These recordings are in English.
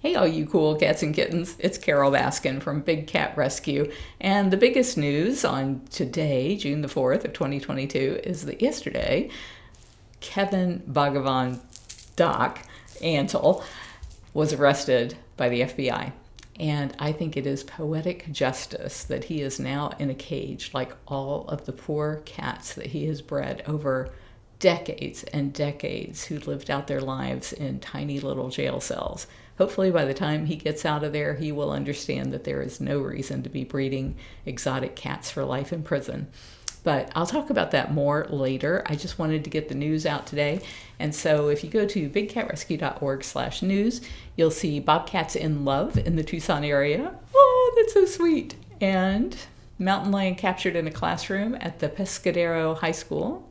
Hey, all you cool cats and kittens. It's Carol Baskin from Big Cat Rescue. And the biggest news on today, June the 4th of 2022, is that yesterday, Kevin Bhagavan Doc Antle was arrested by the FBI. And I think it is poetic justice that he is now in a cage like all of the poor cats that he has bred over decades and decades who lived out their lives in tiny little jail cells. Hopefully, by the time he gets out of there, he will understand that there is no reason to be breeding exotic cats for life in prison. But I'll talk about that more later. I just wanted to get the news out today. And so if you go to bigcatrescue.org/news, you'll see bobcats in love in the Tucson area. Oh, that's so sweet. And mountain lion captured in a classroom at the Pescadero High School.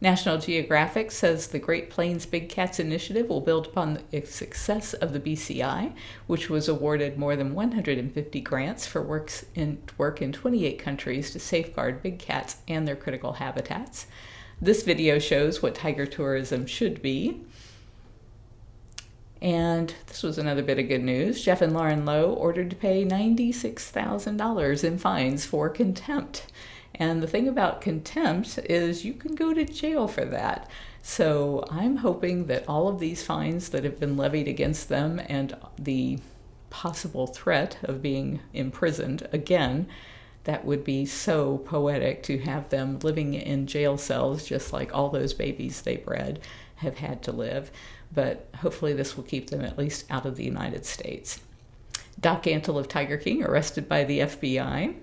National Geographic says the Great Plains Big Cats Initiative will build upon the success of the BCI, which was awarded more than 150 grants for work in 28 countries to safeguard big cats and their critical habitats. This video shows what tiger tourism should be. And this was another bit of good news. Jeff and Lauren Lowe ordered to pay $96,000 in fines for contempt. And the thing about contempt is you can go to jail for that. So I'm hoping that all of these fines that have been levied against them and the possible threat of being imprisoned again, that would be so poetic to have them living in jail cells just like all those babies they bred have had to live. But hopefully this will keep them at least out of the United States. Doc Antle of Tiger King arrested by the FBI.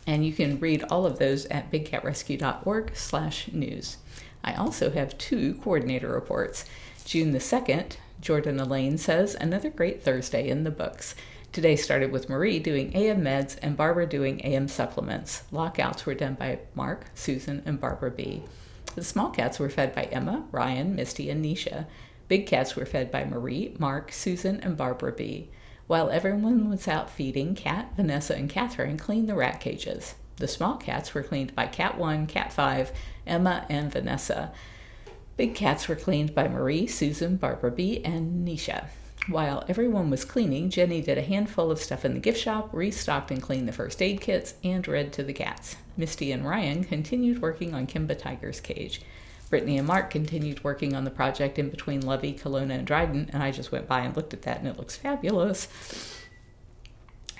And you can read all of those at bigcatrescue.org/news. I also have two coordinator reports. June the 2nd, Jordan Elaine says, another great Thursday in the books. Today started with Marie doing AM meds and Barbara doing AM supplements. Lockouts were done by Mark, Susan, and Barbara B. The small cats were fed by Emma, Ryan, Misty, and Nisha. Big cats were fed by Marie, Mark, Susan, and Barbara B. While everyone was out feeding, Kat, Vanessa, and Catherine cleaned the rat cages. The small cats were cleaned by Cat 1, Cat 5, Emma, and Vanessa. Big cats were cleaned by Marie, Susan, Barbara B., and Nisha. While everyone was cleaning, Jenny did a handful of stuff in the gift shop, restocked and cleaned the first aid kits, and read to the cats. Misty and Ryan continued working on Kimba Tiger's cage. Brittany and Mark continued working on the project in between Lovey, Kelowna, and Dryden, and I just went by and looked at that, and it looks fabulous.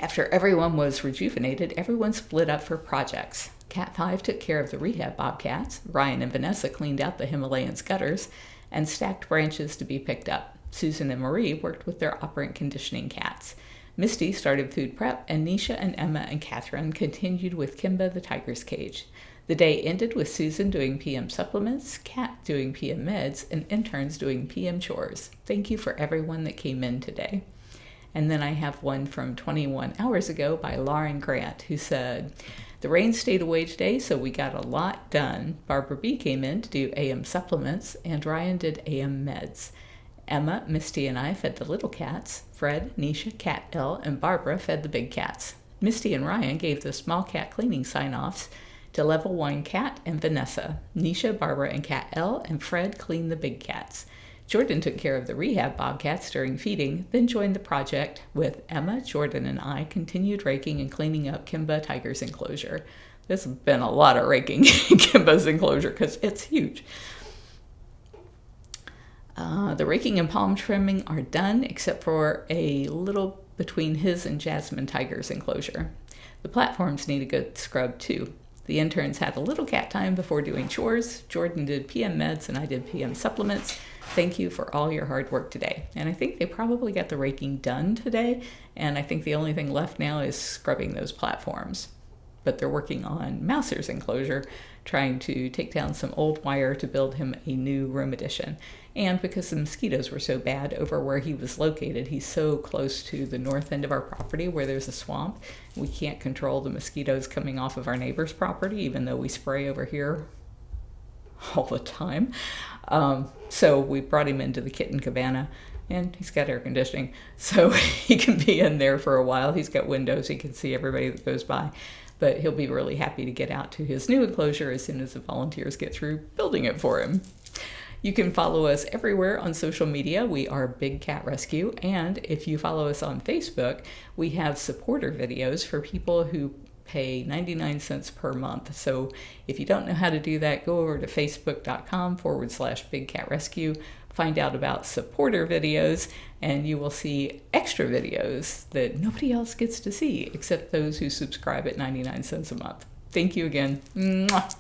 After everyone was rejuvenated, everyone split up for projects. Cat 5 took care of the rehab bobcats, Ryan and Vanessa cleaned out the Himalayan gutters, and stacked branches to be picked up. Susan and Marie worked with their operant conditioning cats. Misty started food prep, and Nisha and Emma and Catherine continued with Kimba the tiger's cage. The day ended with Susan doing PM supplements, Kat doing PM meds, and interns doing PM chores. Thank you for everyone that came in today. And then I have one from 21 hours ago by Lauren Grant, who said, the rain stayed away today, so we got a lot done. Barbara B. came in to do AM supplements, and Ryan did AM meds. Emma, Misty, and I fed the little cats. Fred, Nisha, Cat L, and Barbara fed the big cats. Misty and Ryan gave the small cat cleaning sign-offs to Level 1 Cat and Vanessa. Nisha, Barbara, and Cat L, and Fred cleaned the big cats. Jordan took care of the rehab bobcats during feeding, then joined the project with Emma, Jordan, and I continued raking and cleaning up Kimba Tiger's enclosure. There's been a lot of raking in Kimba's enclosure because it's huge. The raking and palm trimming are done, except for a little between his and Jasmine Tiger's enclosure. The platforms need a good scrub too. The interns had a little cat time before doing chores. Jordan did PM meds and I did PM supplements. Thank you for all your hard work today. And I think they probably got the raking done today, and I think the only thing left now is scrubbing those platforms. But they're working on Mouser's enclosure, trying to take down some old wire to build him a new room addition. And because the mosquitoes were so bad over where he was located, he's so close to the north end of our property where there's a swamp, we can't control the mosquitoes coming off of our neighbor's property, even though we spray over here all the time. So we brought him into the kitten cabana, and he's got air conditioning, so he can be in there for a while. He's got windows, he can see everybody that goes by. But he'll be really happy to get out to his new enclosure as soon as the volunteers get through building it for him. You can follow us everywhere on social media. We are Big Cat Rescue. And if you follow us on Facebook, we have supporter videos for people who pay 99 cents per month. So if you don't know how to do that, go over to facebook.com/Big Cat Rescue, find out about supporter videos, and you will see extra videos that nobody else gets to see except those who subscribe at 99 cents a month. Thank you again. Mwah.